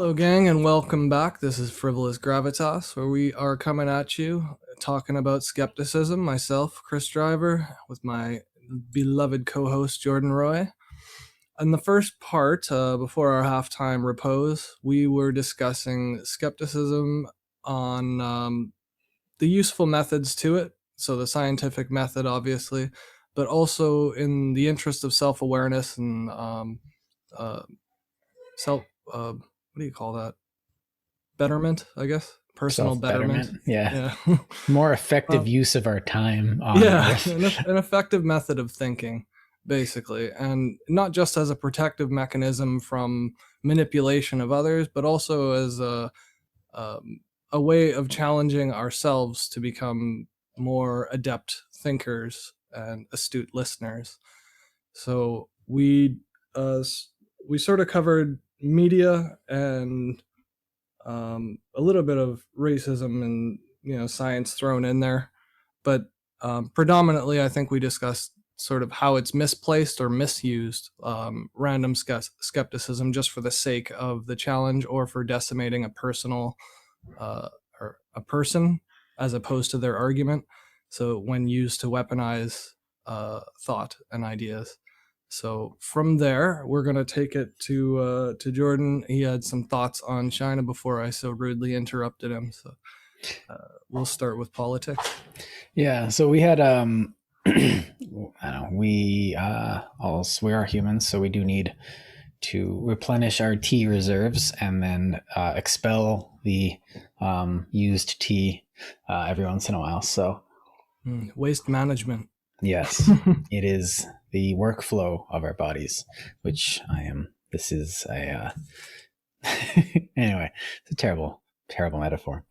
Hello, gang, and welcome back. This is Frivolous Gravitas, where we are coming at you talking about skepticism. Myself, Chris Driver, with my beloved co-host Jordan Roy. In the first part, before our halftime repose, we were discussing skepticism on the useful methods to it. So the scientific method, obviously, but also in the interest of self-awareness and self. What do you call that? Betterment, I guess. Personal betterment. Yeah. Yeah. More effective use of our time on Yeah, Earth. an effective method of thinking, basically, and not just as a protective mechanism from manipulation of others, but also as a way of challenging ourselves to become more adept thinkers and astute listeners. So uh, we sort of covered media and a little bit of racism and science thrown in there, but predominantly I think we discussed sort of how it's misplaced or misused random skepticism just for the sake of the challenge or for decimating a personal or a person as opposed to their argument. So when used to weaponize thought and ideas. So from there, we're gonna take it to Jordan. He had some thoughts on China before I so rudely interrupted him. So we'll start with politics. Yeah. So we had I don't know, we are humans, so we do need to replenish our tea reserves and then expel the used tea every once in a while. So waste management. Yes, it is the workflow of our bodies, which this is a anyway, it's a terrible metaphor.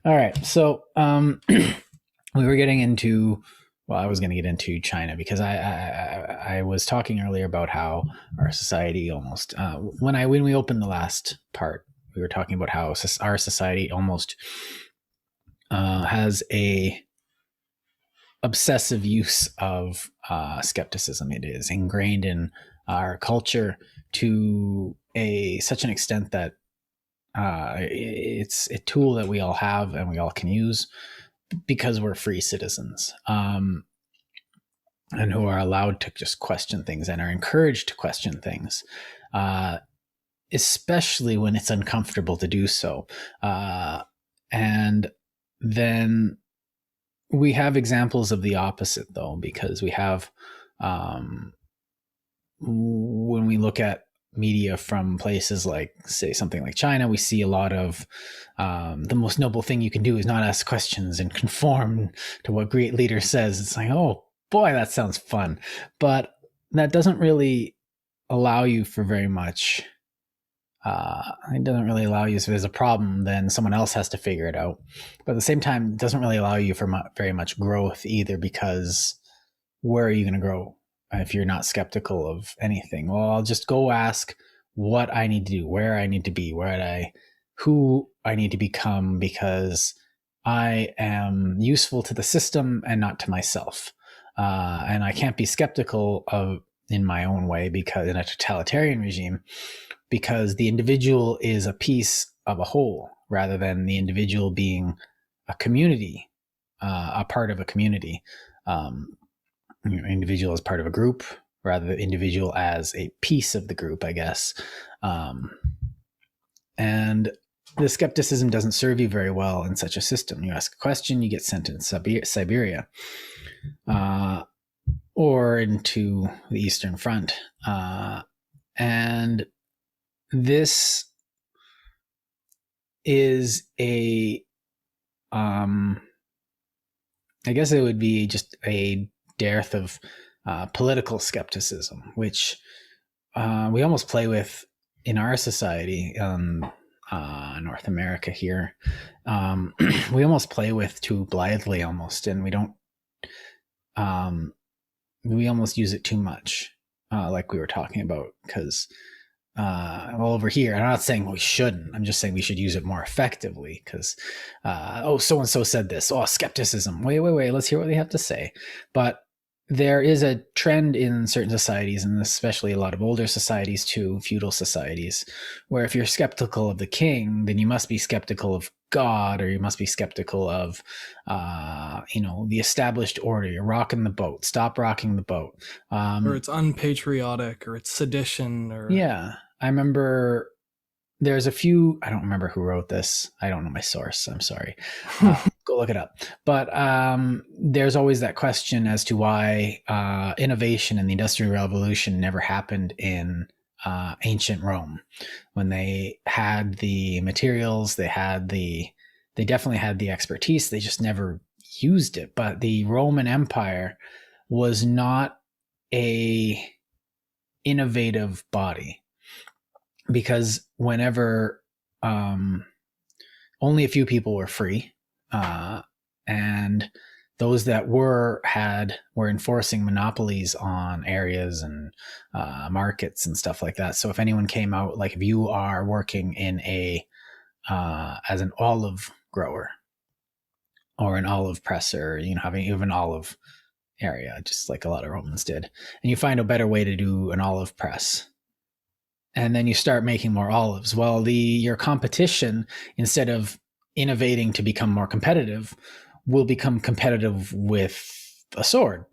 All right, so we were getting into, I was going to get into China because I was talking earlier about how our society almost when we opened the last part, we were talking about how our society almost has a obsessive use of skepticism. It is ingrained in our culture to such an extent that it's a tool that we all have and we all can use because we're free citizens, and who are allowed to just question things and are encouraged to question things, especially when it's uncomfortable to do so. And then we have examples of the opposite, though, because we have, when we look at media from places like, say, something like China, we see a lot of the most noble thing you can do is not ask questions and conform to what great leader says. It's like, oh boy, that sounds fun. But that doesn't really allow you for very much. It doesn't really allow you, if there's a problem, then someone else has to figure it out. But at the same time, it doesn't really allow you for very much growth either, because where are you going to grow if you're not skeptical of anything? Well, I'll just go ask what I need to do, where I need to be, who I need to become, because I am useful to the system and not to myself. And I can't be skeptical of in my own way, because in a totalitarian regime, because the individual is a piece of a whole rather than the individual being a community, a part of a community. Individual as part of a group rather than individual as a piece of the group, I guess. And the skepticism doesn't serve you very well in such a system. You ask a question, you get sent to Siberia, or into the Eastern Front. And this is I guess it would be just a dearth of political skepticism, which we almost play with in our society, North America here. We almost play with too blithely almost, and we don't, we almost use it too much, like we were talking about, because over here, I'm not saying we shouldn't, I'm just saying we should use it more effectively, because so-and-so said this, skepticism, wait, let's hear what they have to say. But there is a trend in certain societies, and especially a lot of older societies too, feudal societies, where if you're skeptical of the king, then you must be skeptical of God, or you must be skeptical of, the established order. You're rocking the boat. Stop rocking the boat. Or it's unpatriotic, or it's sedition, or Yeah, I remember there's a few. I don't remember who wrote this. I don't know my source. I'm sorry. Go look it up. But there's always that question as to why innovation in the Industrial Revolution never happened in ancient Rome, when they had the materials, they definitely had the expertise. They just never used it. But the Roman Empire was not a innovative body, because whenever only a few people were free, and those that were enforcing monopolies on areas and markets and stuff like that. So if anyone came out, like if you are working in as an olive grower or an olive presser, having even olive area, just like a lot of Romans did, and you find a better way to do an olive press, and then you start making more olives. Well, your competition, instead of innovating to become more competitive, will become competitive with a sword.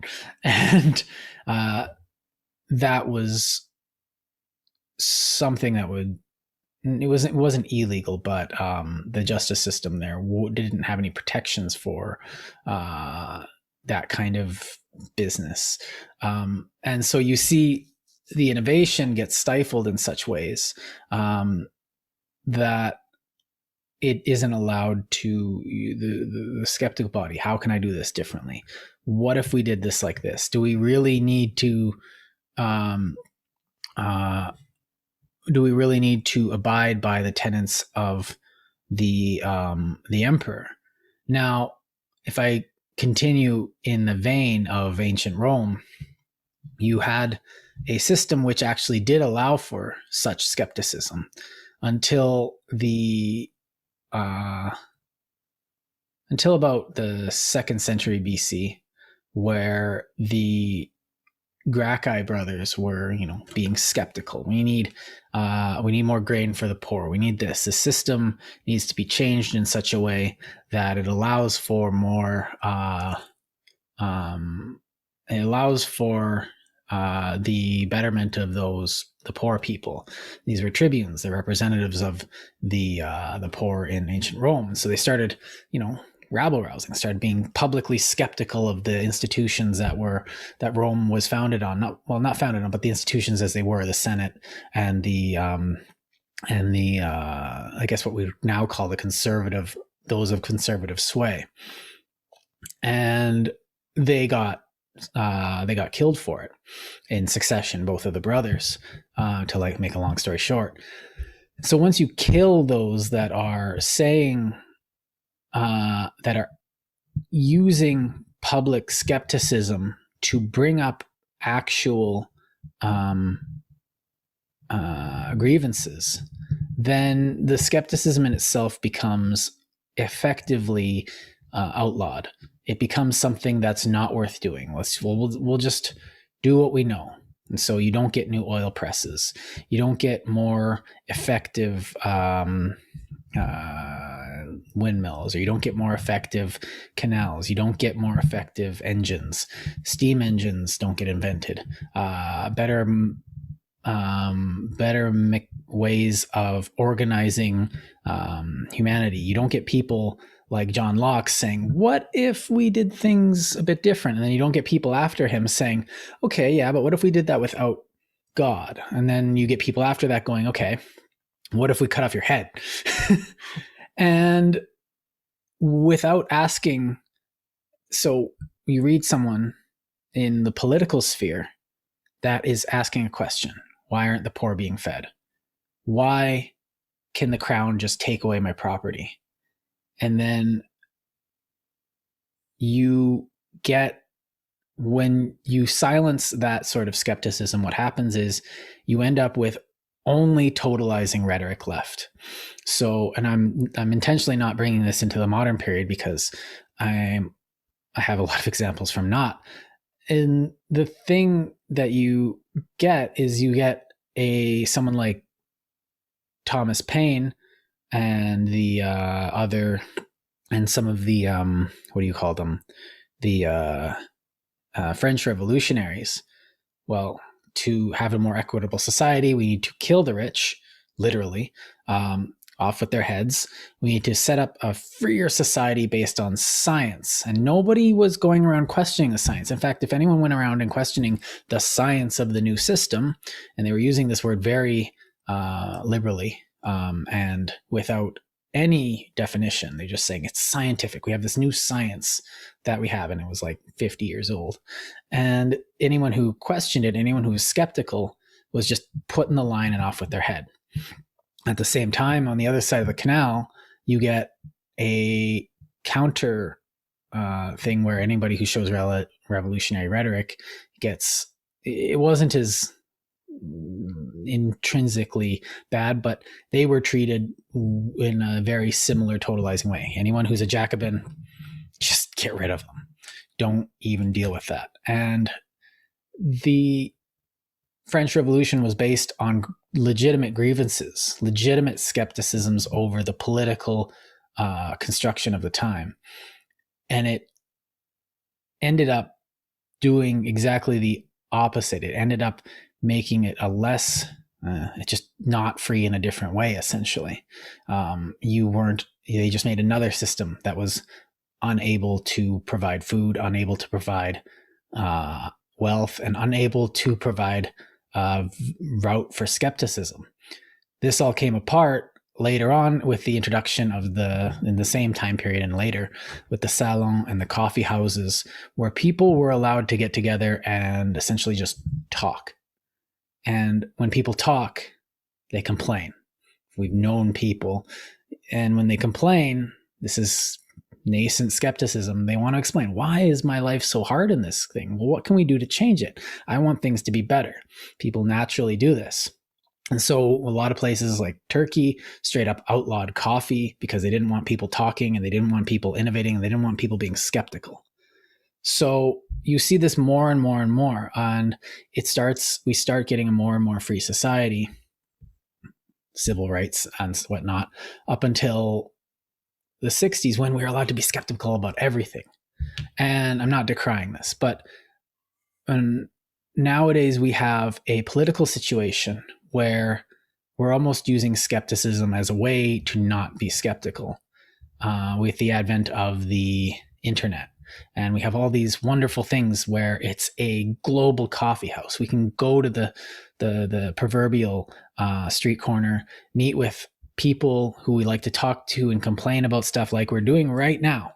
And that was something that it wasn't illegal, but the justice system there didn't have any protections for that kind of business. And so you see the innovation gets stifled in such ways that it isn't allowed to the skeptical body. How can I do this differently? What if we did this like this? Do we really need to abide by the tenets of the emperor? Now, if I continue in the vein of ancient Rome, you had a system which actually did allow for such skepticism until about the 2nd century BC, where the Gracchi brothers were, being skeptical. We need more grain for the poor. We need this. The system needs to be changed in such a way that it allows for more. It allows for the betterment of the poor people. These were tribunes, the representatives of the poor in ancient Rome. So they started, rabble rousing, started being publicly skeptical of the institutions that Rome was founded on. Not founded on, but the institutions as they were, the Senate and the I guess what we now call those of conservative sway. And they got killed for it in succession, both of the brothers, to make a long story short. So once you kill those that are saying, that are using public skepticism to bring up actual grievances, then the skepticism in itself becomes effectively outlawed. It becomes something that's not worth doing. We'll just do what we know. And so you don't get new oil presses. You don't get more effective windmills, or you don't get more effective canals. You don't get more effective engines. Steam engines don't get invented. Better ways of organizing humanity. You don't get people like John Locke saying, what if we did things a bit different? And then you don't get people after him saying, okay, yeah, but what if we did that without God? And then you get people after that going, okay, what if we cut off your head? And without asking, so you read someone in the political sphere that is asking a question. Why aren't the poor being fed? Why can the crown just take away my property? And then when you silence that sort of skepticism, what happens is you end up with only totalizing rhetoric left. So, and I'm intentionally not bringing this into the modern period because I have a lot of examples from not And the thing that you get is you get someone like Thomas Paine and the other, and some of the what do you call them, the French revolutionaries. Well, to have a more equitable society, we need to kill the rich, literally, off with their heads. We need to set up a freer society based on science. And nobody was going around questioning the science. In fact, if anyone went around and questioning the science of the new system, and they were using this word very liberally and without any definition, they're just saying it's scientific. We have this new science that we have, and it was like 50 years old. And anyone who questioned it, anyone who was skeptical, was just put in the line and off with their head. At the same time, on the other side of the canal, you get a counter thing where anybody who shows revolutionary rhetoric gets, it wasn't as intrinsically bad, but they were treated in a very similar totalizing way. Anyone who's a Jacobin, just get rid of them. Don't even deal with that. And the French Revolution was based on legitimate grievances, legitimate skepticisms over the political construction of the time. And it ended up doing exactly the opposite. It ended up making it a less, just not free in a different way, essentially. They just made another system that was unable to provide food, unable to provide wealth, and unable to provide a route for skepticism. This all came apart later on with the introduction of in the same time period and later, with the salon and the coffee houses, where people were allowed to get together and essentially just talk. And when people talk, they complain. We've known people, and when they complain, this is nascent skepticism. They want to explain, why is my life so hard in this thing? Well, what can we do to change it? I want things to be better. People naturally do this. And so a lot of places like Turkey straight up outlawed coffee because they didn't want people talking, and they didn't want people innovating, and they didn't want people being skeptical. So you see this more and more and more, and we start getting a more and more free society, civil rights and whatnot, up until the 60s, when we were allowed to be skeptical about everything. And I'm not decrying this, but nowadays we have a political situation where we're almost using skepticism as a way to not be skeptical, with the advent of the internet. And we have all these wonderful things where it's a global coffee house. We can go to the proverbial street corner, meet with people who we like to talk to and complain about stuff like we're doing right now.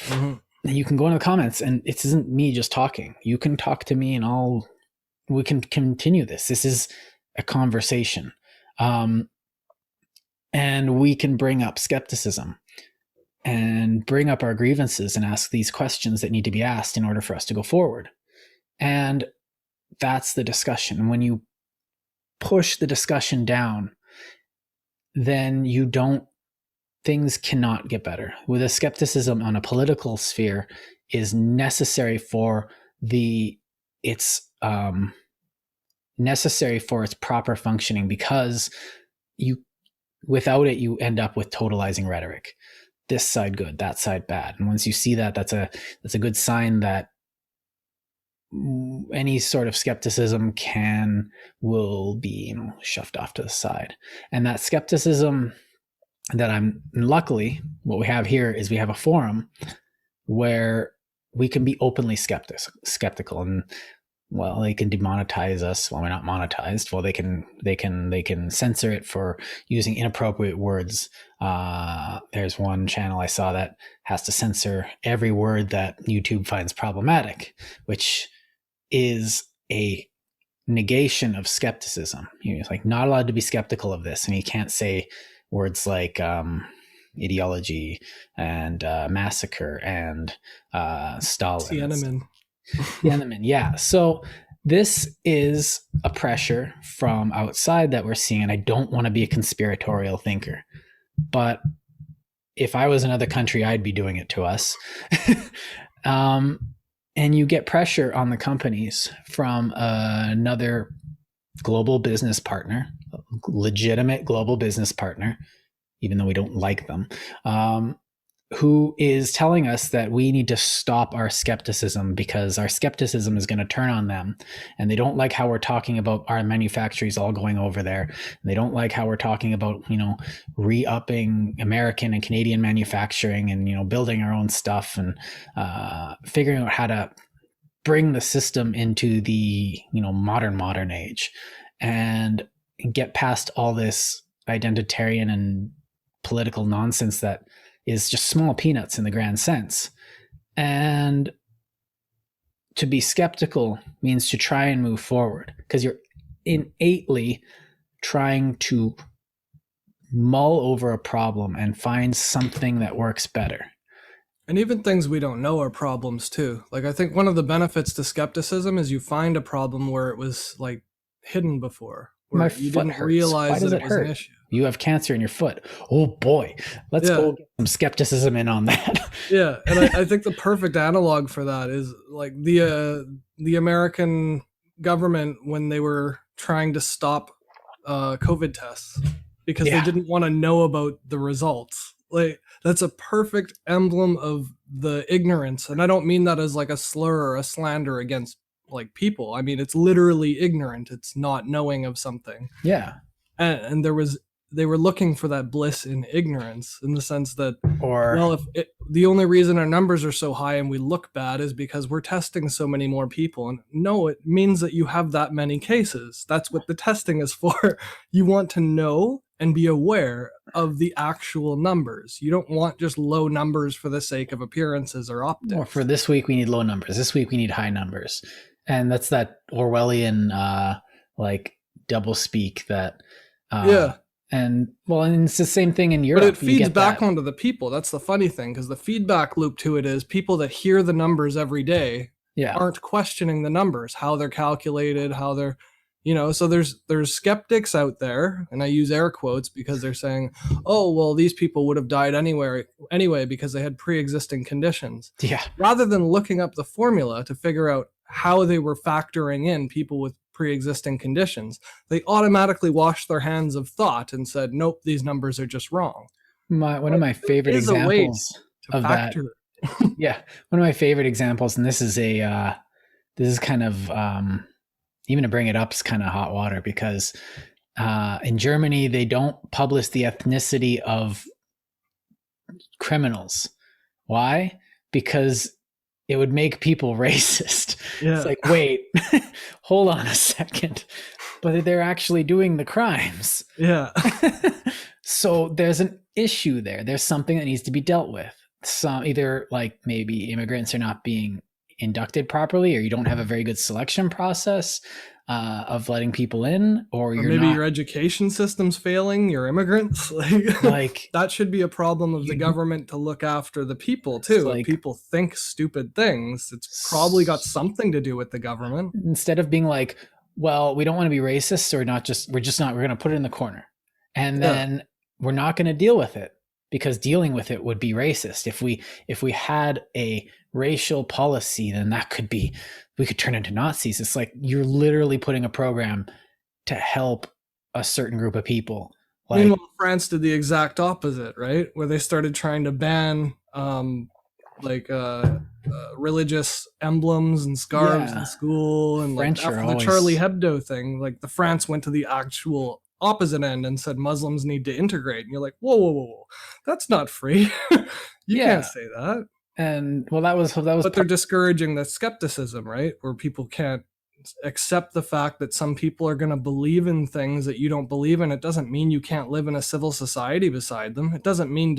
Mm-hmm. And you can go in the comments, and it isn't me just talking. You can talk to me, and we can continue this. This is a conversation. And we can bring up skepticism and bring up our grievances and ask these questions that need to be asked in order for us to go forward. And that's the discussion. When you push the discussion down, then things cannot get better. With a skepticism on a political sphere is necessary for its proper functioning, because without it, you end up with totalizing rhetoric. This side good, that side bad. And once you see that, that's a good sign that any sort of skepticism will be shoved off to the side. And that skepticism luckily, what we have here is we have a forum where we can be openly skeptical. And well, they can demonetize us. Well, we're not monetized. Well, they can censor it for using inappropriate words. There's one channel I saw that has to censor every word that YouTube finds problematic, which is a negation of skepticism. He's like, not allowed to be skeptical of this, and he can't say words like ideology and massacre and Stalin. Tiananmen, yeah. So this is a pressure from outside that we're seeing, and I don't want to be a conspiratorial thinker, but if I was another country, I'd be doing it to us. And you get pressure on the companies from another global business partner, legitimate global business partner, even though we don't like them, who is telling us that we need to stop our skepticism because our skepticism is going to turn on them. And they don't like how we're talking about our manufacturers all going over there. And they don't like how we're talking about, re-upping American and Canadian manufacturing and, building our own stuff and figuring out how to bring the system into the, modern age and get past all this identitarian and political nonsense that is just small peanuts in the grand sense. And to be skeptical means to try and move forward because you're innately trying to mull over a problem and find something that works better. And even things we don't know are problems too. Like, I think one of the benefits to skepticism is you find a problem where it was like hidden before, where you didn't realize that it was an issue. You have cancer in your foot. Oh boy, let's go get some skepticism in on that. Yeah, and I think the perfect analog for that is like the American government when they were trying to stop COVID tests because they didn't want to know about the results. Like, that's a perfect emblem of the ignorance, and I don't mean that as like a slur or a slander against like people. I mean, it's literally ignorant. It's not knowing of something. Yeah, and they were looking for that bliss in ignorance in the sense that, the only reason our numbers are so high and we look bad is because we're testing so many more people. And no, it means that you have that many cases. That's what the testing is for. You want to know and be aware of the actual numbers. You don't want just low numbers for the sake of appearances or optics. Or for this week, we need low numbers. This week, we need high numbers. And that's that Orwellian, double speak that... And it's the same thing in Europe. But it feeds back onto the people. That's the funny thing, because the feedback loop to it is people that hear the numbers every day aren't questioning the numbers, how they're calculated, how they're, so there's skeptics out there, and I use air quotes because they're saying, oh, well, these people would have died anyway because they had pre-existing conditions. Yeah. Rather than looking up the formula to figure out how they were factoring in people with pre-existing conditions, they automatically washed their hands of thought and said, nope, these numbers are just wrong. One of my favorite examples of that. Yeah. One of my favorite examples, and this is kind of, even to bring it up is kind of hot water because in Germany, they don't publish the ethnicity of criminals. Why? Because it would make people racist. Yeah. It's like, wait, hold on a second. But they're actually doing the crimes. Yeah. So there's an issue there. There's something that needs to be dealt with. Either like maybe immigrants are not being inducted properly, or you don't have a very good selection process of letting people in, or maybe your education system's failing, you're immigrants. Like that should be a problem of the government to look after the people too. Like, if people think stupid things, it's probably got something to do with the government. Instead of being like, well, we don't want to be racist, or we're going to put it in the corner. And then we're not going to deal with it because dealing with it would be racist. If we had a racial policy, then we could turn into Nazis. It's like you're literally putting a program to help a certain group of people. Meanwhile, France did the exact opposite, right? Where they started trying to ban religious emblems and scarves in school, and after the Charlie Hebdo thing, like the France went to the actual opposite end and said Muslims need to integrate, and you're like, whoa, that's not free. You can't say that. And that was but they're discouraging the skepticism, right? Where people can't accept the fact that some people are going to believe in things that you don't believe in. It doesn't mean you can't live in a civil society beside them. It doesn't mean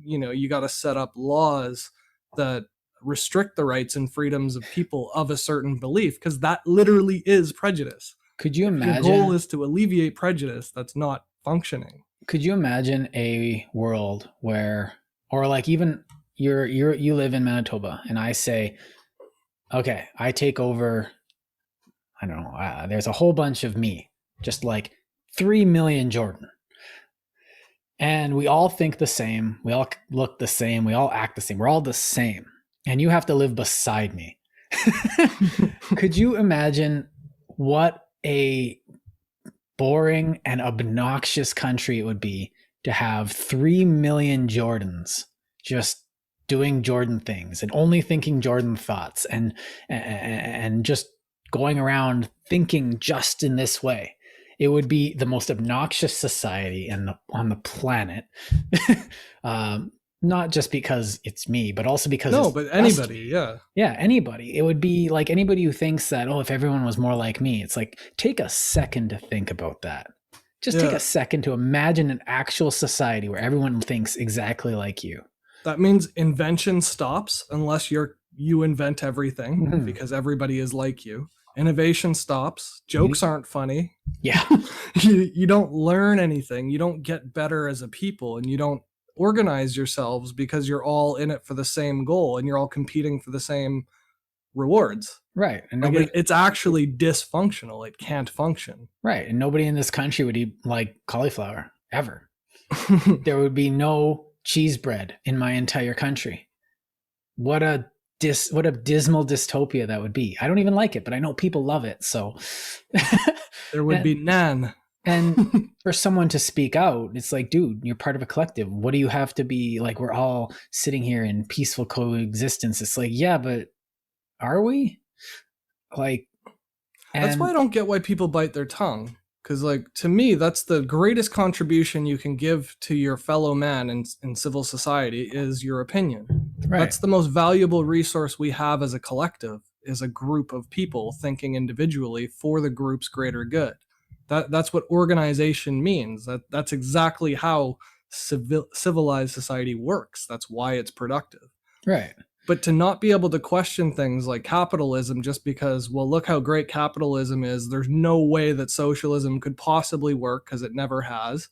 you got to set up laws that restrict the rights and freedoms of people of a certain belief, because that literally is prejudice. Could you imagine? The goal is to alleviate prejudice that's not functioning. Could you imagine a world where, or like even you live in Manitoba, and I say, okay, I take over, I don't know, there's a whole bunch of me, just like 3 million Jordan. And we all think the same. We all look the same. We all act the same. We're all the same. And you have to live beside me. Could you imagine what a boring and obnoxious country it would be to have 3 million Jordans just doing Jordan things and only thinking Jordan thoughts and just going around thinking just in this way? It would be the most obnoxious society on the planet. Not just because it's me, but also because no, but anybody, yeah, anybody. It would be like anybody who thinks that, oh, if everyone was more like me. It's like, take a second to think about that. Just take a second to imagine an actual society where everyone thinks exactly like you. That means invention stops unless you invent everything because everybody is like you. Innovation stops. Jokes aren't funny. Yeah. You don't learn anything. You don't get better as a people, and you don't organize yourselves because you're all in it for the same goal and you're all competing for the same rewards. Right. And nobody, it's actually dysfunctional. It can't function. Right. And nobody in this country would eat like cauliflower ever. There would be no cheese bread in my entire country. What a dismal dystopia that would be. I don't even like it, but I know people love it. So there would be none. And for someone to speak out, it's like, dude, you're part of a collective. What do you have to be like? We're all sitting here in peaceful coexistence. It's like, yeah, but are we? Like, that's why I don't get why people bite their tongue. Because, like, to me, that's the greatest contribution you can give to your fellow man in civil society is your opinion. Right. That's the most valuable resource we have as a collective, is a group of people thinking individually for the group's greater good. That's what organization means. That's exactly how civilized society works. That's why it's productive. Right. But to not be able to question things like capitalism just because, well, look how great capitalism is. There's no way that socialism could possibly work because it never has.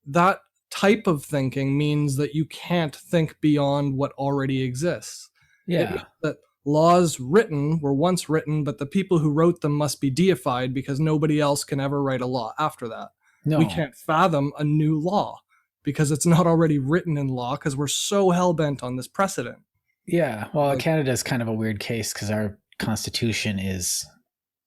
That type of thinking means that you can't think beyond what already exists. Yeah. That laws were once written, but the people who wrote them must be deified because nobody else can ever write a law after that. No. We can't fathom a new law because it's not already written in law because we're so hell-bent on this precedent. Yeah, well, Canada is kind of a weird case because our constitution is,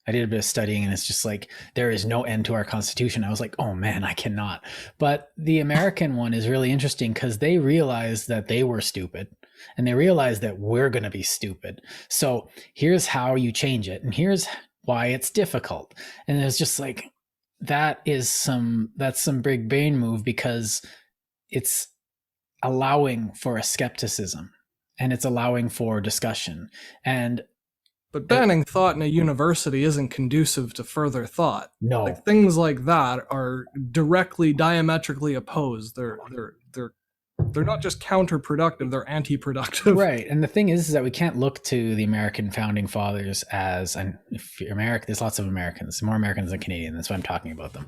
I did a bit of studying and it's just like, there is no end to our constitution. I was like, oh man, I cannot. But the American one is really interesting because they realized that they were stupid and they realized that we're going to be stupid. So here's how you change it. And here's why it's difficult. And it's just like, that's some big brain move because it's allowing for a skepticism. And it's allowing for discussion. But banning thought in a university isn't conducive to further thought. No. Like, things like that are directly diametrically opposed. They're not just counterproductive, they're anti-productive. Right. And the thing is that we can't look to the American founding fathers as, and if you're American, there's lots of Americans, more Americans than Canadians. That's why I'm talking about them.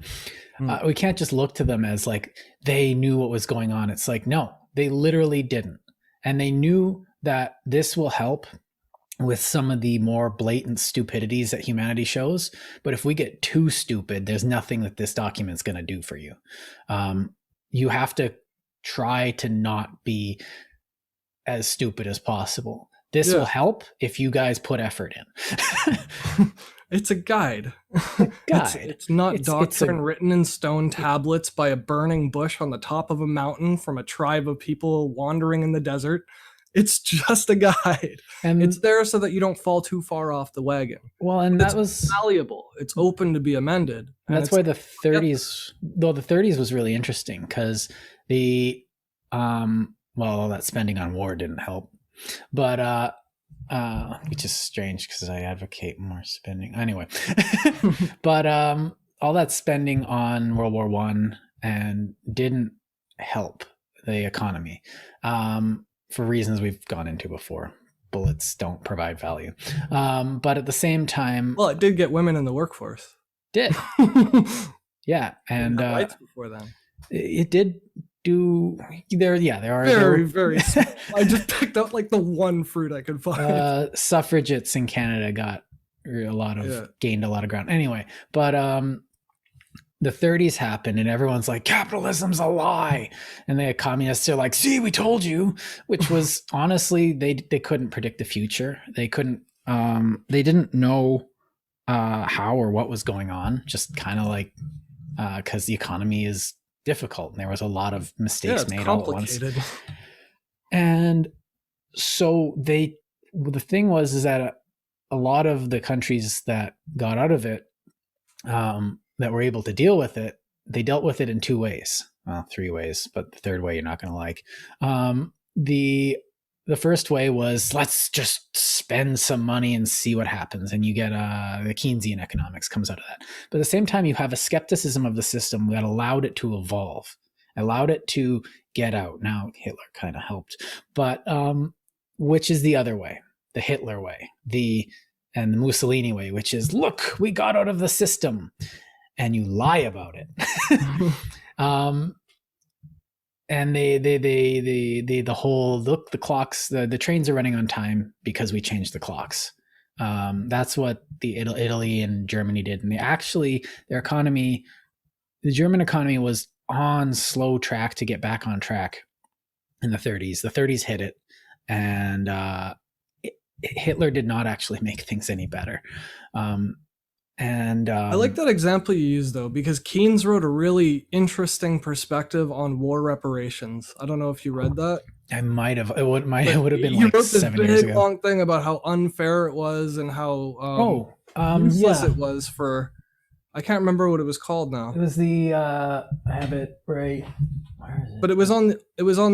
We can't just look to them as like, they knew what was going on. It's like, no, they literally didn't. And they knew that this will help with some of the more blatant stupidities that humanity shows. But if we get too stupid, there's nothing that this document's going to do for you. You have to try to not be as stupid as possible. This will help if you guys put effort in. It's a guide. It's not doctrine written in stone tablets by a burning bush on the top of a mountain from a tribe of people wandering in the desert. It's just a guide. And it's there so that you don't fall too far off the wagon. Well, and that was malleable. It's open to be amended. And that's why the 30s, though the 30s was really interesting because all that spending on war didn't help. But which is strange because I advocate more spending anyway. But all that spending on World War I and didn't help the economy for reasons we've gone into before. Bullets don't provide value. But at the same time, well, it did get women in the workforce. Did yeah, and rights before then. It did. There are very small. I just picked up like the one fruit I could find. Suffragettes in Canada gained a lot of ground anyway, but the 30s happened and everyone's like, capitalism's a lie, and the communists are like, see, we told you, which was honestly, they couldn't predict the future. They couldn't They didn't know how or what was going on, just kind of like because the economy is difficult and there was a lot of Yeah, mistakes it's made all at once. complicated. And so the thing was is that a lot of the countries that got out of it, that were able to deal with it, they dealt with it in two ways. Well, three ways, but the third way you're not going to like. The first way was let's just spend some money and see what happens, and you get the Keynesian economics comes out of that. But at the same time, you have a skepticism of the system that allowed it to evolve, allowed it to get out. Now Hitler kind of helped, but which is the other way, the Hitler way, and the Mussolini way, which is look, we got out of the system, and you lie about it. And the whole look, the clocks, the trains are running on time because we changed the clocks. That's what the Italy and Germany did, and their economy, the German economy was on slow track to get back on track in the 30s. The 30s hit it, and Hitler did not actually make things any better. I like that example you used though, because Keynes wrote a really interesting perspective on war reparations. I don't know if you read that. I might have. It would have been He like wrote this 7 years big ago. long thing about how unfair it was and how useless Yeah. it was for. I can't remember what it was called now. It was the I have it right. Where is it? But it was on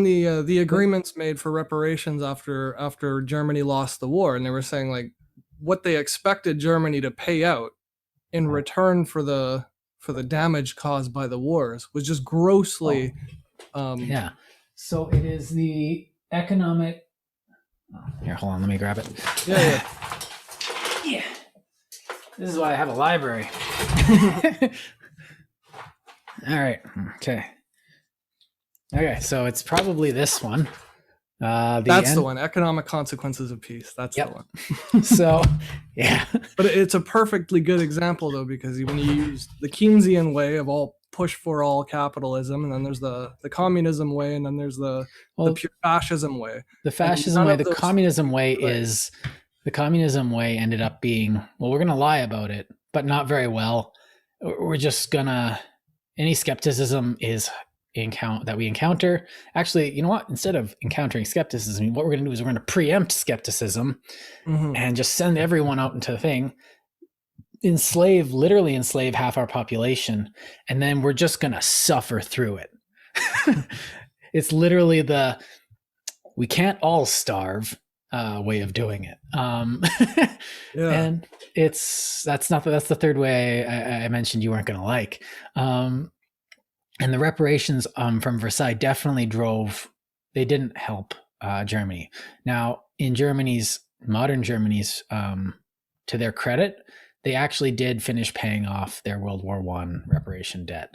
the agreements made for reparations after Germany lost the war, and they were saying like what they expected Germany to pay out in return for the damage caused by the wars was just grossly. Yeah. So it is the economic. Here, hold on. Let me grab it. Yeah. Yeah. This is why I have a library. All right. Okay. Okay. So it's probably this one. That's the one. Economic Consequences of Peace. That's the one. So, yeah. But it's a perfectly good example though, because when you use the Keynesian way of all push for all capitalism, and then there's the communism way, and then there's the pure fascism way. The fascism way, the communism way is the communism way ended up being, well, we're going to lie about it, but not very well. We're just gonna, any skepticism that we encounter. Actually, you know what? Instead of encountering skepticism, what we're going to do is we're going to preempt skepticism and just send everyone out into the thing, literally enslave half our population, and then we're just going to suffer through it. It's literally we can't all starve way of doing it. And that's the third way I mentioned you weren't going to like. And the reparations from Versailles definitely they didn't help Germany. Now, in modern Germany's, to their credit, they actually did finish paying off their World War I reparation debt.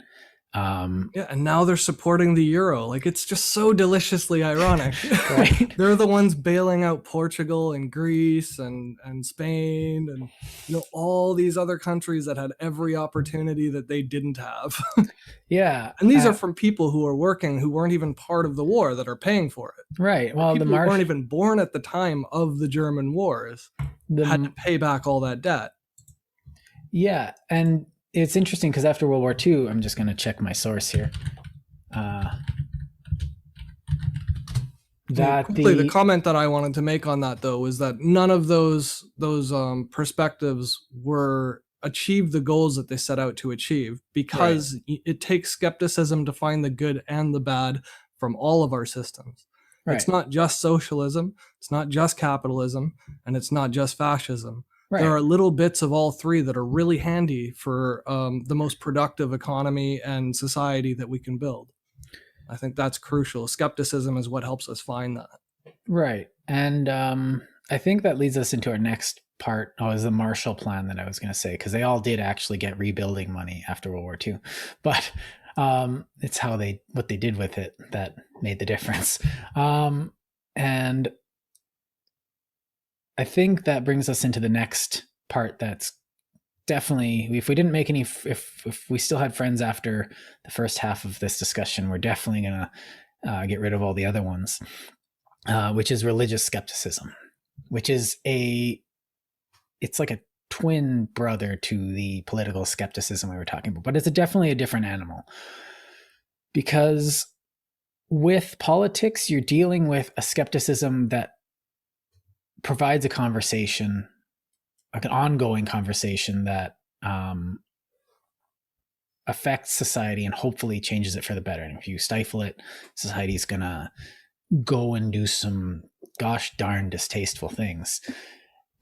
And now they're supporting the euro. Like, it's just so deliciously ironic. Right? They're the ones bailing out Portugal and Greece and Spain and all these other countries that had every opportunity that they didn't have. Yeah. And these are from people who are working, who weren't even part of the war, that are paying for it. Right. Well, people who weren't even born at the time of the German wars had to pay back all that debt. Yeah. And it's interesting because after World War II, I'm just going to check my source here. The comment that I wanted to make on that, though, is that none of those perspectives achieved the goals that they set out to achieve, because it takes skepticism to find the good and the bad from all of our systems. Right. It's not just socialism, it's not just capitalism, and it's not just fascism. Right. There are little bits of all three that are really handy for the most productive economy and society that we can build. I think that's crucial. Skepticism is what helps us find that. Right. And I think that leads us into our next part. Is the Marshall Plan that I was going to say, because they all did actually get rebuilding money after World War II. But it's what they did with it that made the difference. And I think that brings us into the next part. That's definitely, if we didn't make any, if we still had friends after the first half of this discussion, we're definitely going to get rid of all the other ones, which is religious skepticism, which is it's like a twin brother to the political skepticism we were talking about, but it's definitely a different animal. Because with politics, you're dealing with a skepticism that provides a conversation, like an ongoing conversation that affects society and hopefully changes it for the better. And if you stifle it, society's gonna go and do some gosh darn distasteful things.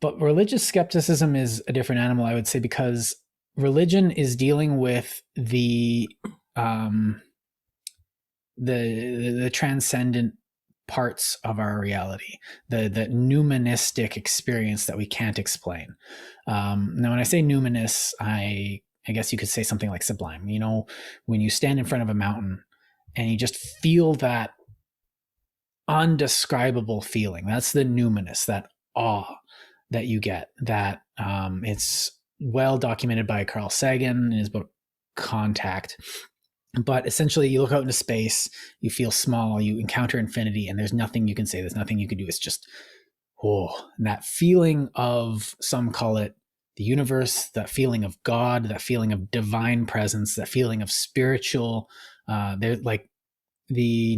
But religious skepticism is a different animal, I would say, because religion is dealing with the transcendent parts of our reality, the nuministic experience that we can't explain. Now, when I say numinous, I guess you could say something like sublime. You know, when you stand in front of a mountain and you just feel that undescribable feeling, that's the numinous, that awe that you get. That it's well documented by Carl Sagan in his book Contact. But essentially, you look out into space, you feel small, you encounter infinity, and there's nothing you can say, there's nothing you can do. It's just, oh, and that feeling of, some call it the universe, that feeling of God, that feeling of divine presence, that feeling of spiritual. They're like the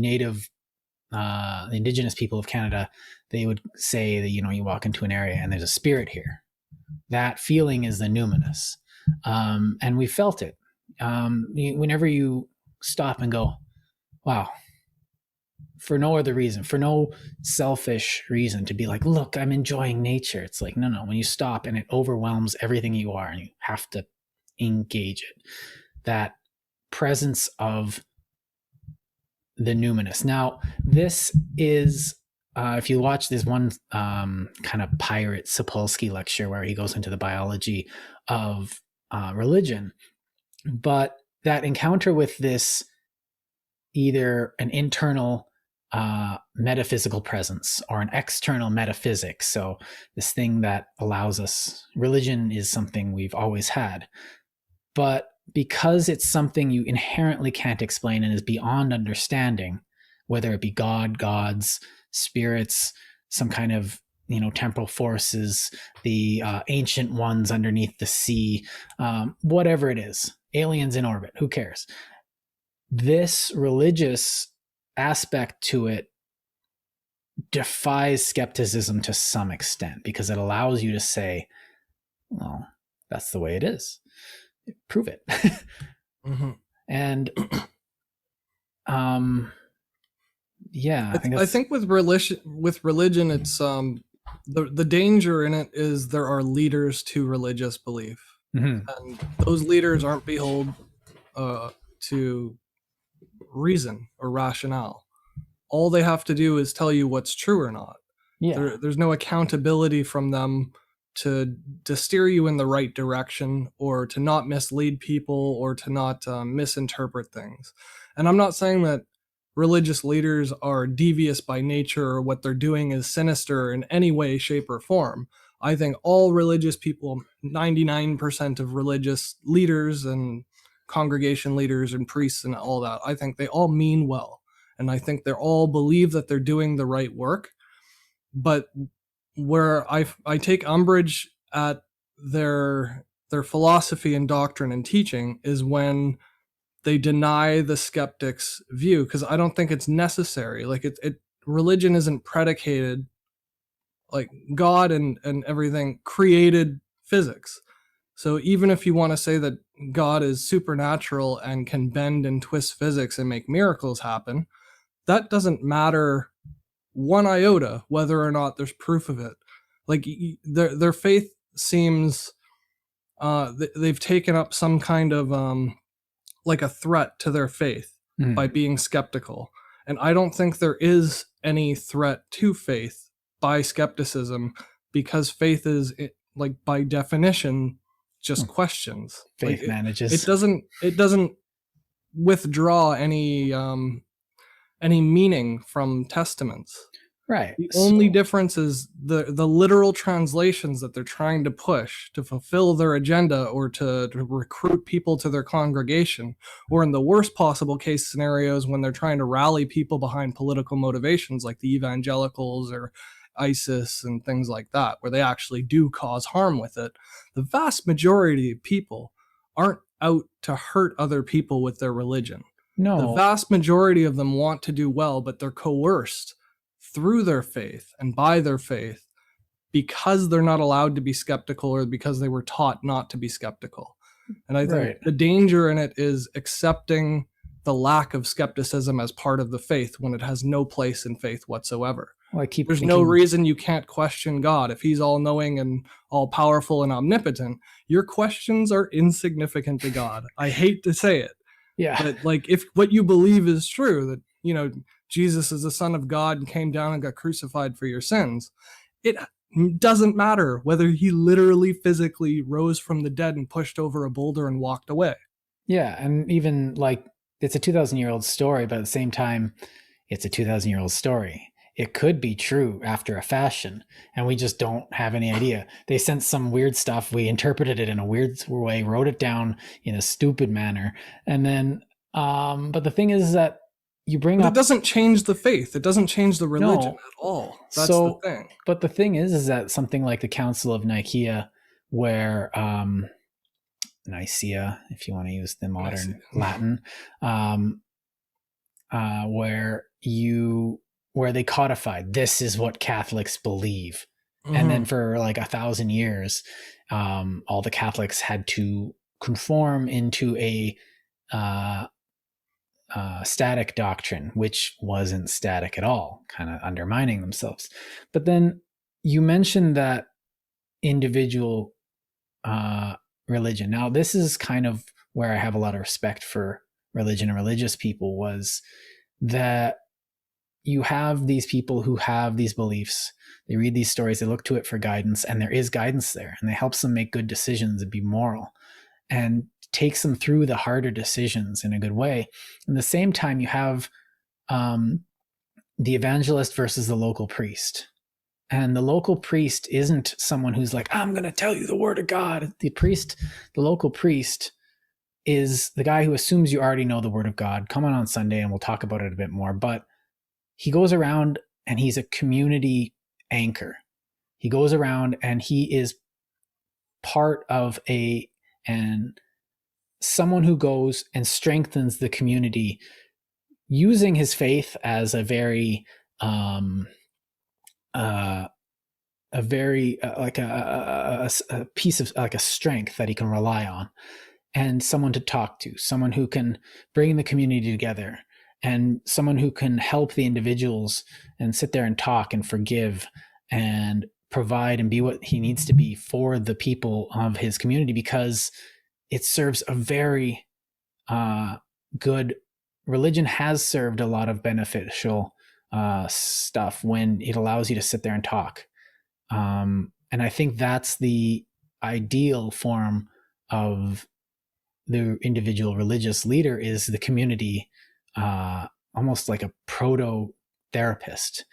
the indigenous people of Canada, they would say that, you know, you walk into an area and there's a spirit here. That feeling is the numinous. And we felt it. Whenever you stop and go, wow, for no other reason, for no selfish reason, to be like, look, I'm enjoying nature. It's like, no, when you stop and it overwhelms everything you are and you have to engage it, that presence of the numinous. Now, this is, if you watch this one kind of pirate Sapolsky lecture where he goes into the biology of religion, but that encounter with this, either an internal metaphysical presence or an external metaphysics. So this thing that allows us, religion is something we've always had, but because it's something you inherently can't explain and is beyond understanding, whether it be God, gods, spirits, some kind of, you know, temporal forces, the ancient ones underneath the sea, whatever it is, aliens in orbit, who cares? This religious aspect to it defies skepticism to some extent, because it allows you to say, well, that's the way it is. Prove it. Mm-hmm. And yeah, I think with religion, it's the danger in it is there are leaders to religious belief, and those leaders aren't beholden to reason or rationale. All they have to do is tell you what's true or not. Yeah. There's no accountability from them to steer you in the right direction, or to not mislead people, or to not misinterpret things. And I'm not saying that religious leaders are devious by nature, or what they're doing is sinister in any way, shape, or form. I think all religious people, 99% of religious leaders and congregation leaders and priests and all that, I think they all mean well. And I think they all believe that they're doing the right work. But where I take umbrage at their philosophy and doctrine and teaching is when they deny the skeptic's view, because I don't think it's necessary. Like religion isn't predicated, like God and everything created physics. So even if you want to say that God is supernatural and can bend and twist physics and make miracles happen, that doesn't matter one iota whether or not there's proof of it. Like their faith seems they've taken up some kind of like a threat to their faith by being skeptical. And I don't think there is any threat to faith by skepticism, because faith is, like, by definition just questions. Faith like, manages. It doesn't withdraw any meaning from testaments. Right. The only difference is the literal translations that they're trying to push to fulfill their agenda, or to recruit people to their congregation, or in the worst possible case scenarios when they're trying to rally people behind political motivations, like the evangelicals or ISIS and things like that, where they actually do cause harm with it, the vast majority of people aren't out to hurt other people with their religion. No. The vast majority of them want to do well, but they're coerced through their faith and by their faith because they're not allowed to be skeptical, or because they were taught not to be skeptical. And I think the danger in it is accepting the lack of skepticism as part of the faith when it has no place in faith whatsoever. Well, there's no reason you can't question God. If he's all knowing and all powerful and omnipotent, your questions are insignificant to God. I hate to say it. Yeah. But like, if what you believe is true, that, you know, Jesus is the Son of God and came down and got crucified for your sins, it doesn't matter whether he literally physically rose from the dead and pushed over a boulder and walked away. Yeah. And even like, it's a 2,000-year-old story, but at the same time, it's a 2,000-year-old story. It could be true after a fashion, and we just don't have any idea. They sent some weird stuff. We interpreted it in a weird way, wrote it down in a stupid manner. And then, but the thing is that you bring up... It doesn't change the faith. It doesn't change the religion at all. That's the thing. But the thing is that something like the Council of Nicaea, where... Nicaea, if you want to use the modern Latin, where they codified, this is what Catholics believe. Mm-hmm. And then for like 1,000 years, all the Catholics had to conform into a static doctrine, which wasn't static at all, kind of undermining themselves. But then you mentioned that individual religion. Now, this is kind of where I have a lot of respect for religion and religious people, was that you have these people who have these beliefs. They read these stories, they look to it for guidance, and there is guidance there, and it helps them make good decisions and be moral, and takes them through the harder decisions in a good way. At the same time, you have the evangelist versus the local priest. And the local priest isn't someone who's like, I'm going to tell you the word of God. The local priest is the guy who assumes you already know the word of God. Come on Sunday and we'll talk about it a bit more. But he goes around and he's a community anchor. He goes around and he is part of and someone who goes and strengthens the community using his faith as a very, a piece of like a strength that he can rely on, and someone to talk to, someone who can bring the community together, and someone who can help the individuals and sit there and talk and forgive and provide and be what he needs to be for the people of his community, because it serves a very good... Religion has served a lot of beneficial stuff when it allows you to sit there and talk. And I think that's the ideal form of the individual religious leader, is the community, almost like a proto therapist.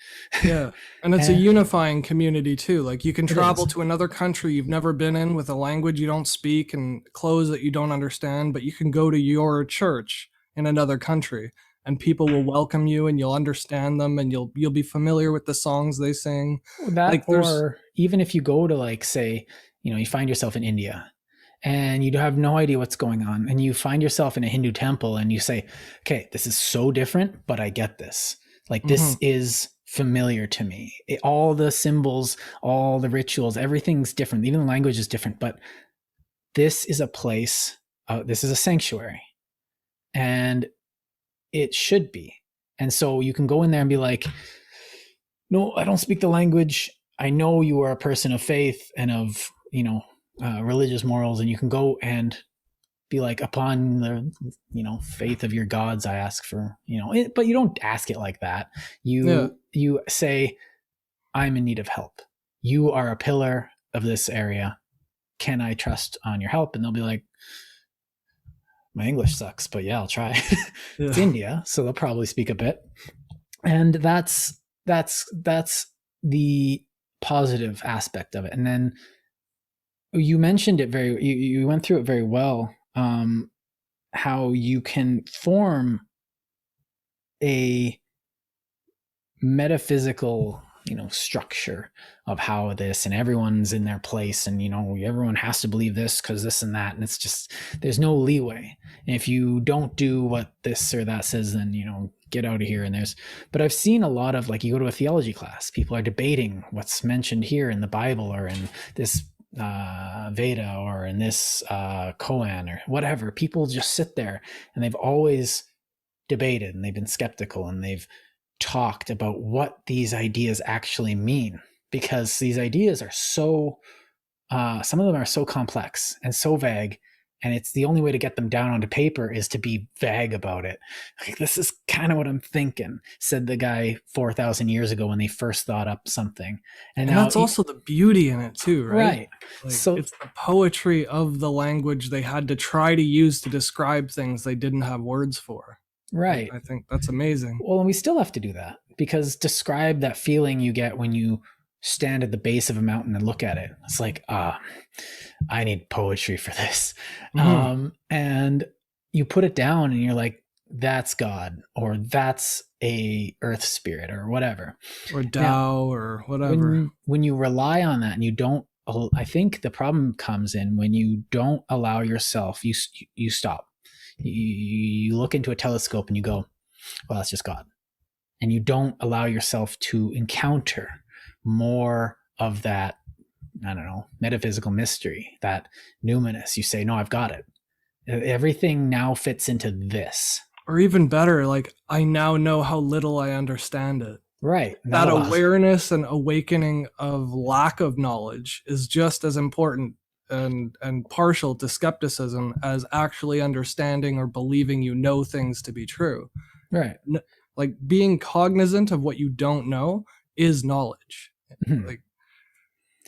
Yeah. And it's a unifying community too. Like, you can travel to another country you've never been in with a language you don't speak and clothes that you don't understand, but you can go to your church in another country and people will welcome you and you'll understand them and you'll be familiar with the songs they sing. Or even if you go to, like, say, you find yourself in India and you have no idea what's going on, and you find yourself in a Hindu temple and you say, okay, this is so different, but I get this. Like, this is familiar to me. All the symbols, all the rituals, everything's different. Even the language is different, but this is a place, this is a sanctuary. And it should be. And so you can go in there and be like, no, I don't speak the language. I know you are a person of faith and of, religious morals. And you can go and be like, upon the, faith of your gods, I ask for, but you don't ask it like that. You say, I'm in need of help. You are a pillar of this area. Can I trust on your help? And they'll be like, my English sucks, but yeah, I'll try. It's India, so they'll probably speak a bit. And that's the positive aspect of it. And then you mentioned it you went through it very well, how you can form a metaphysical structure of how this, and everyone's in their place, and everyone has to believe this because this and that, and it's just, there's no leeway. And if you don't do what this or that says, then get out of here. But I've seen a lot of, like, you go to a theology class, people are debating what's mentioned here in the Bible or in this Veda or in this koan or whatever. People just sit there and they've always debated, and they've been skeptical, and they've talked about what these ideas actually mean, because these ideas are so some of them are so complex and so vague, and it's the only way to get them down onto paper is to be vague about it. Like, this is kind of what I'm thinking, said the guy 4,000 years ago when they first thought up something. And now that's also the beauty in it too, right? Right. Like, So it's the poetry of the language they had to try to use to describe things they didn't have words for. right. I think that's amazing. Well, and we still have to do that, because describe that feeling you get when you stand at the base of a mountain and look at it. It's like, I need poetry for this. Mhm. And you put it down and you're like, that's God, or that's a earth spirit, or whatever. Or Tao, Now, or whatever. when you rely on that and you don't, I think the problem comes in when you don't allow yourself, you stop. You look into a telescope and you go, well, that's just God. And you don't allow yourself to encounter more of that, I don't know, metaphysical mystery, that numinous. You say, no, I've got it. Everything now fits into this. Or even better, like, I now know how little I understand it. Right. That awareness and awakening of lack of knowledge is just as important and partial to skepticism as actually understanding or believing things to be true. Right. Like, being cognizant of what you don't know is knowledge. Mm-hmm. Like,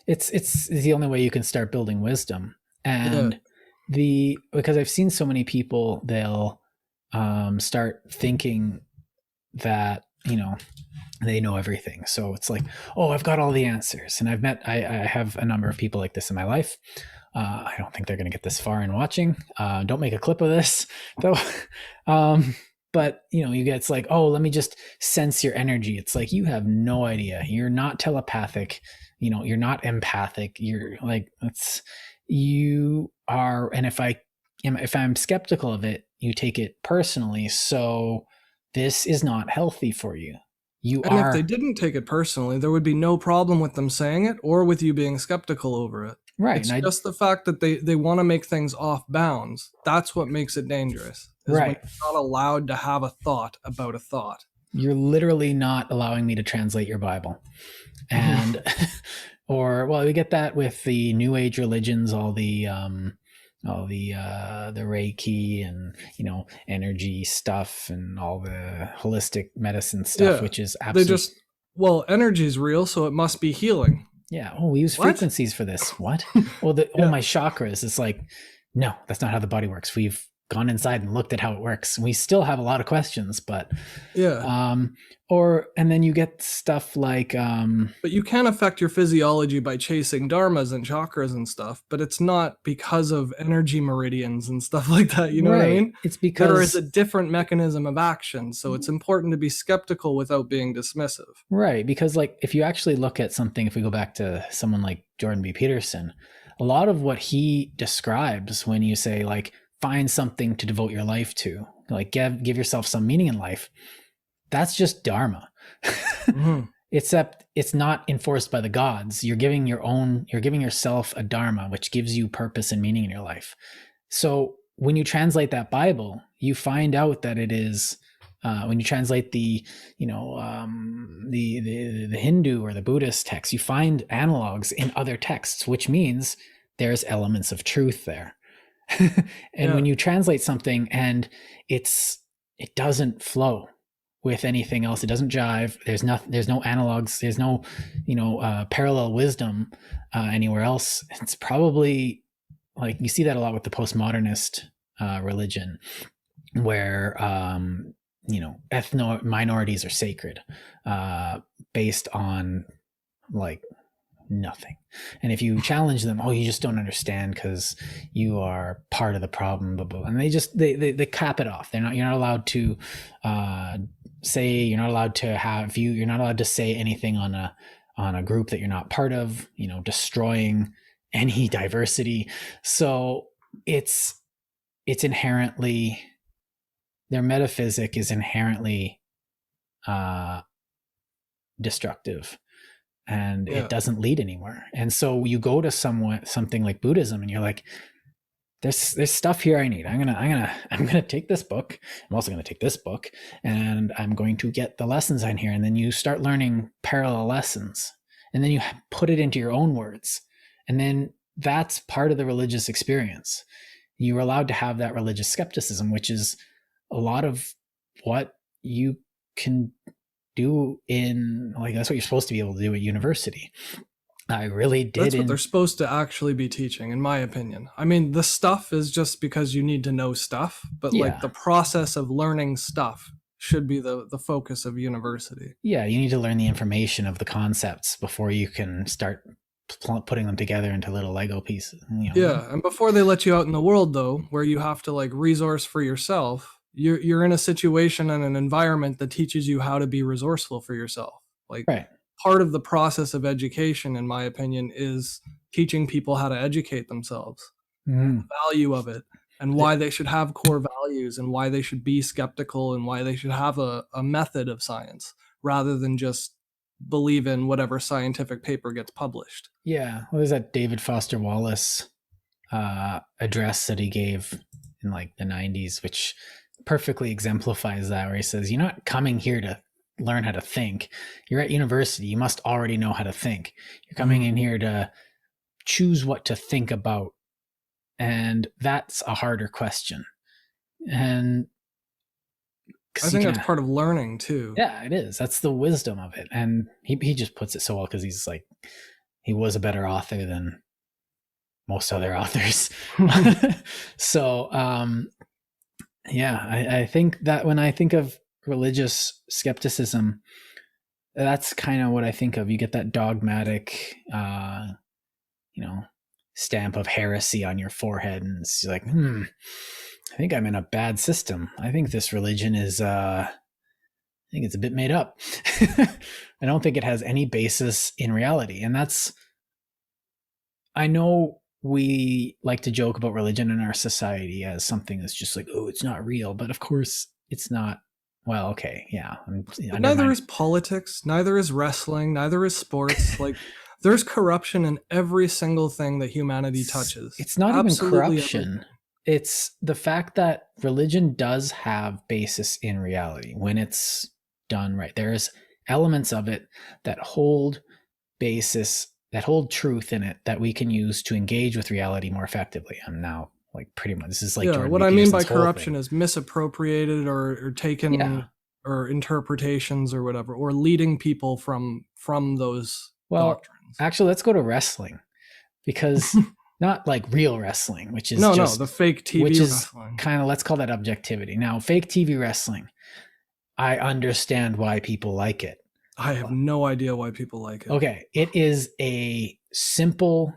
it's the only way you can start building wisdom. And because I've seen so many people, they'll start thinking that they know everything. So it's like, oh, I've got all the answers. And I have a number of people like this in my life. I don't think they're going to get this far in watching. Don't make a clip of this, though. But you get, it's like, oh, let me just sense your energy. It's like, you have no idea. You're not telepathic. You're not empathic. You're like, you are. And if I'm skeptical of it, you take it personally. So this is not healthy for you. If they didn't take it personally, there would be no problem with them saying it or with you being skeptical over it. Right. It's just the fact that they want to make things off bounds. That's what makes it dangerous. Right. When you're not allowed to have a thought about a thought. You're literally not allowing me to translate your Bible. And we get that with the New Age religions, all the Reiki and energy stuff and all the holistic medicine stuff, which is absolutely. Energy is real, so it must be healing. Yeah. Oh, we use frequencies for this. What? Well, my chakras. It's like, no, that's not how the body works. We've gone inside and looked at how it works. We still have a lot of questions, but and then you get stuff like but you can affect your physiology by chasing dharmas and chakras and stuff, but it's not because of energy meridians and stuff like that. You know what I mean? It's because there is a different mechanism of action, so it's important to be skeptical without being dismissive. Right, because like, if you actually look at something, if we go back to someone like Jordan B. Peterson, a lot of what he describes when you say, like, find something to devote your life to, like give yourself some meaning in life, that's just dharma. Mm-hmm. Except it's not enforced by the gods. You're giving yourself a dharma, which gives you purpose and meaning in your life. So when you translate that Bible, you find out that it is when you translate the Hindu or the Buddhist text, you find analogs in other texts, which means there's elements of truth there. And when you translate something and it doesn't flow with anything else, it doesn't jive, there's no analogs, there's no parallel wisdom anywhere else, it's probably, like, you see that a lot with the postmodernist religion, where ethno minorities are sacred based on like nothing. And if you challenge them, oh, you just don't understand because you are part of the problem, blah, blah, and they cap it off. You're not allowed to say, you're not allowed to have you. You're not allowed to say anything on a group that you're not part of. You know, destroying any diversity. So it's inherently, their metaphysic is inherently destructive, and Yeah. it doesn't lead anywhere. And so you go to something like Buddhism, and you're like, there's stuff here I need. I'm gonna take this book. I'm also gonna take this book, and I'm going to get the lessons in here. And then you start learning parallel lessons, and then you put it into your own words, and then that's part of the religious experience. You're allowed to have that religious skepticism, which is a lot of what you can do in, like, that's what you're supposed to be able to do at university. I really did. That's what they're supposed to actually be teaching, in my opinion. I mean, the stuff is just because you need to know stuff, but like the process of learning stuff should be the focus of university. Yeah, you need to learn the information of the concepts before you can start putting them together into little Lego pieces. You know? Yeah, and before they let you out in the world, though, where you have to like resource for yourself, you're in a situation and an environment that teaches you how to be resourceful for yourself. Like, right. Part of the process of education, in my opinion, is teaching people how to educate themselves, the value of it, and why they should have core values, and why they should be skeptical, and why they should have a method of science rather than just believe in whatever scientific paper gets published. Yeah. What was that David Foster Wallace address that he gave in like the 90s, which perfectly exemplifies that, where he says, you're not coming here to learn how to think. You're at university. You must already know how to think. You're coming in here to choose what to think about. And that's a harder question. And I think that's part of learning too. Yeah, it is. That's the wisdom of it. And he just puts it so well, because he's like, he was a better author than most other authors. So, yeah, I think that when I think of religious skepticism, that's kind of what I think of. You get that dogmatic, stamp of heresy on your forehead, and it's like, I think I'm in a bad system. I think this religion is, I think it's a bit made up. I don't think it has any basis in reality. And I know we like to joke about religion in our society as something that's just like, oh, it's not real. But of course it's not. Well, okay. Yeah. Neither is politics. Neither is wrestling. Neither is sports. Like, there's corruption in every single thing that humanity touches. It's not absolutely even corruption. Everything. It's the fact that religion does have basis in reality when it's done right. There's elements of it that hold basis, that hold truth in it, that we can use to engage with reality more effectively. I'm now like pretty much, this is like, Jordan what I mean by corruption is misappropriated or taken or interpretations or whatever, or leading people from those doctrines. Actually, let's go to wrestling, because not like real wrestling, which is no, the fake TV which wrestling. Is kind of, let's call that objectivity. Now, fake TV wrestling, I understand why people like it. I have no idea why people like it. Okay, it is a simple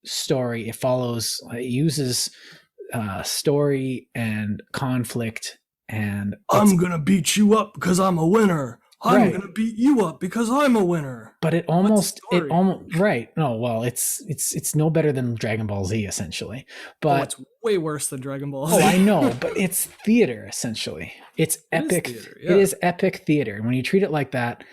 story. It uses story and conflict, and I'm gonna beat you up because I'm a winner. I'm gonna beat you up because I'm a winner. But it almost right. No, well, it's no better than Dragon Ball Z, essentially. But it's way worse than Dragon Ball Z. Oh, I know, but it's theater, essentially. It's epic. It is epic theater. And when you treat it like that,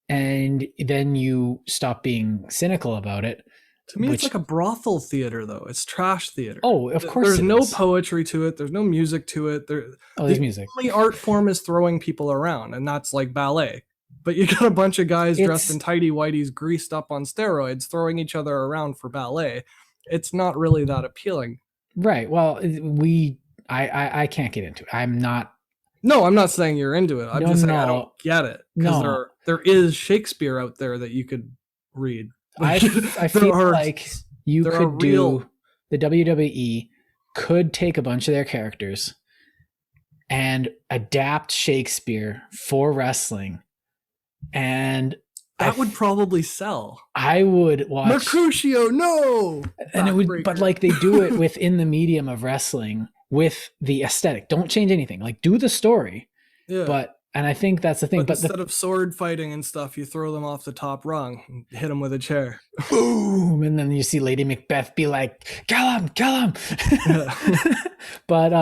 and then you stop being cynical about it. To me, it's like a brothel theater, though. It's trash theater. Oh, of course. There's no poetry to it. There's no music to it. There's music. The only art form is throwing people around, and that's like ballet. But you got a bunch of guys dressed in tighty whities, greased up on steroids, throwing each other around for ballet. It's not really that appealing. Right. Well, I can't get into it. I'm not. No, I'm not saying you're into it. I'm just saying I don't get it. Because there is Shakespeare out there that you could read. I feel like you could do the WWE could take a bunch of their characters and adapt Shakespeare for wrestling, and that would probably sell. I would watch Mercutio, no, and it would, but like they do it within the medium of wrestling, with the aesthetic. Don't change anything. Like, do the story. Yeah. And I think that's the thing. But instead of sword fighting and stuff, you throw them off the top rung and hit them with a chair. Boom! And then you see Lady Macbeth be like, kill him. Yeah. But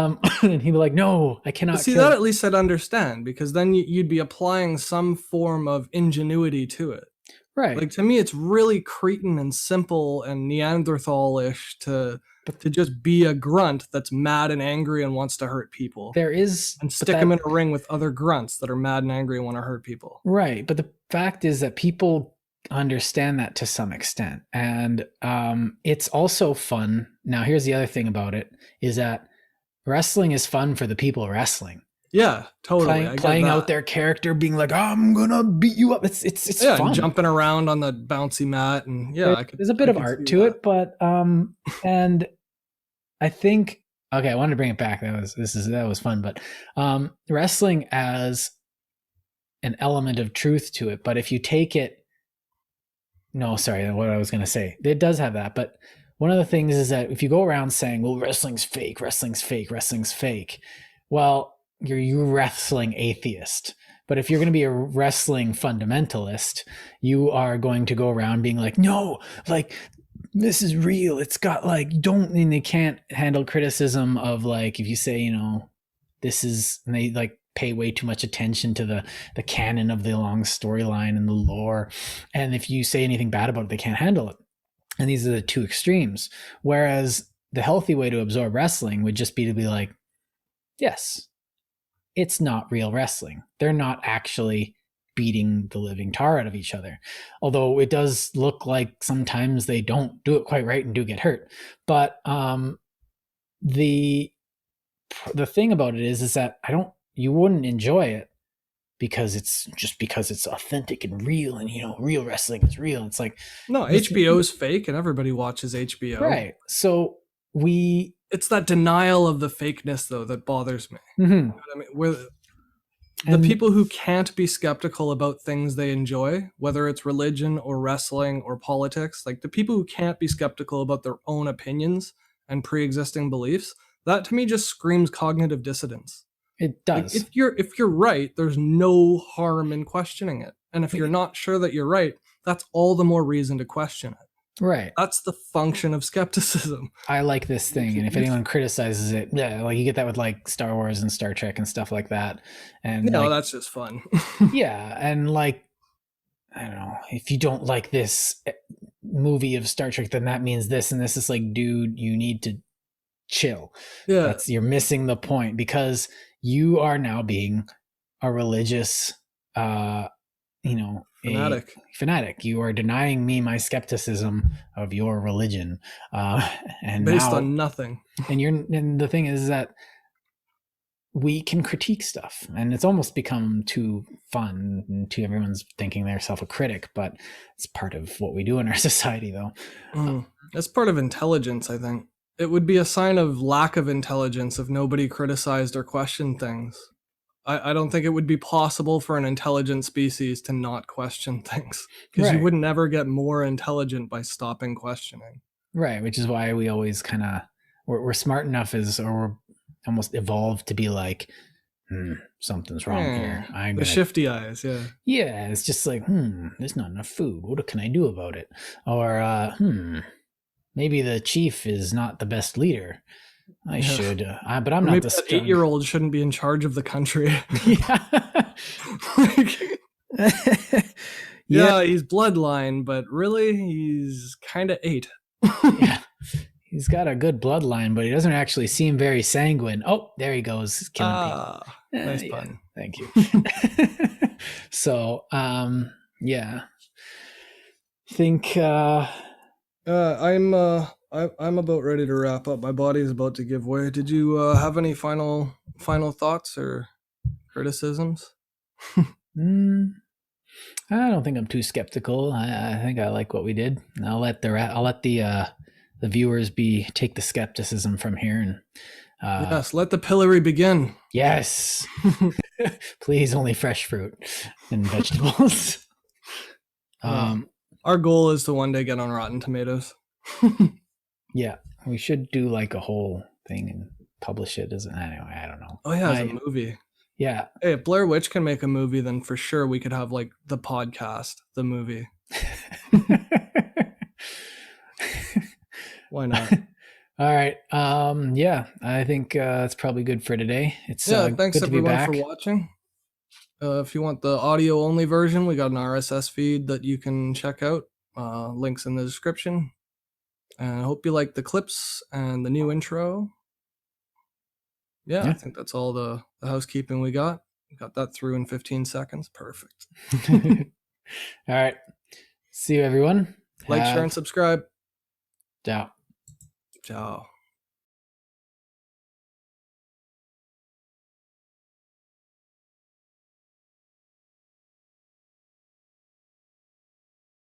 and he'd be like, no, I cannot. But see, that at least I'd understand, because then you'd be applying some form of ingenuity to it. Right. Like, to me, it's really cretin and simple and Neanderthal-ish to just be a grunt that's mad and angry and wants to hurt people. There is, and stick them in a ring with other grunts that are mad and angry and want to hurt people. Right. But the fact is that people understand that to some extent. And it's also fun. Now, here's the other thing about it, is that wrestling is fun for the people wrestling. Yeah, totally. Playing out their character, being like, I'm gonna beat you up. It's fun. And jumping around on the bouncy mat, and there's a bit of art to it, but and I think, okay, I wanted to bring it back. That was fun, but wrestling as an element of truth to it. But if you take it, no, sorry, what I was gonna say, it does have that. But one of the things is that if you go around saying, well, wrestling's fake, well, you're wrestling atheist. But if you're going to be a wrestling fundamentalist, you are going to go around being like, no, like, this is real. It's got like, and they can't handle criticism of, like, if you say, this is, and they like pay way too much attention to the canon of the long storyline and the lore. And if you say anything bad about it, they can't handle it. And these are the two extremes. Whereas the healthy way to absorb wrestling would just be to be like, yes, it's not real wrestling. They're not actually beating the living tar out of each other. Although it does look like sometimes they don't do it quite right and do get hurt. But the thing about it is that you wouldn't enjoy it because it's authentic and real, and real wrestling is real. It's like, no, HBO's fake and everybody watches HBO. Right. So it's that denial of the fakeness, though, that bothers me. Mm-hmm. You know what I mean? The people who can't be skeptical about things they enjoy, whether it's religion or wrestling or politics, like the people who can't be skeptical about their own opinions and pre-existing beliefs, that to me just screams cognitive dissonance. It does. Like, if you're right, there's no harm in questioning it. And if you're not sure that you're right, that's all the more reason to question it. Right. That's the function of skepticism. I like this thing, and if anyone criticizes it, yeah, like you get that with like Star Wars and Star Trek and stuff like that. And that's just fun. Yeah, and like, I don't know, if you don't like this movie of Star Trek, then that means this and this. Is like, dude, you need to chill. Yeah, you're missing the point, because you are now being a religious, fanatic. You are denying me my skepticism of your religion, and based on nothing. And the thing is that we can critique stuff, and it's almost become too fun, and to everyone's thinking they're self a critic, but it's part of what we do in our society, though. That's part of intelligence, I think. It would be a sign of lack of intelligence if nobody criticized or questioned things. I don't think it would be possible for an intelligent species to not question things, because you would never get more intelligent by stopping questioning. Right, which is why we always kind of, we're smart enough or we're almost evolved to be like, something's wrong here. The shifty eyes, yeah. Yeah, it's just like, there's not enough food. What can I do about it? Or, maybe the chief is not the best leader. I should, but I'm not the that 8-year-old shouldn't be in charge of the country. Yeah, he's bloodline, but really he's kind of 8. Yeah, he's got a good bloodline, but he doesn't actually seem very sanguine. Oh, there he goes, killing people. Nice pun. Thank you. So, yeah, I think I'm about ready to wrap up. My body's about to give way. Did you have any final thoughts or criticisms? I don't think I'm too skeptical. I think I like what we did. I'll let the viewers take the skepticism from here, and yes, let the pillory begin. Yes, please, only fresh fruit and vegetables. Our goal is to one day get on Rotten Tomatoes. Yeah, we should do like a whole thing and publish it as anyway. I don't know. Oh yeah, as a movie. Yeah. Hey, if Blair Witch can make a movie, then for sure we could have like the podcast, the movie. Why not? All right. Yeah, I think that's probably good for today. It's thanks good to be everyone back. for watching. If you want the audio only version, we got an RSS feed that you can check out. Links in the description. And I hope you like the clips and the new intro. Yeah, I think that's all the housekeeping we got. Got that through in 15 seconds. Perfect. All right. See you, everyone. Like, share, and subscribe. Ciao. Ciao.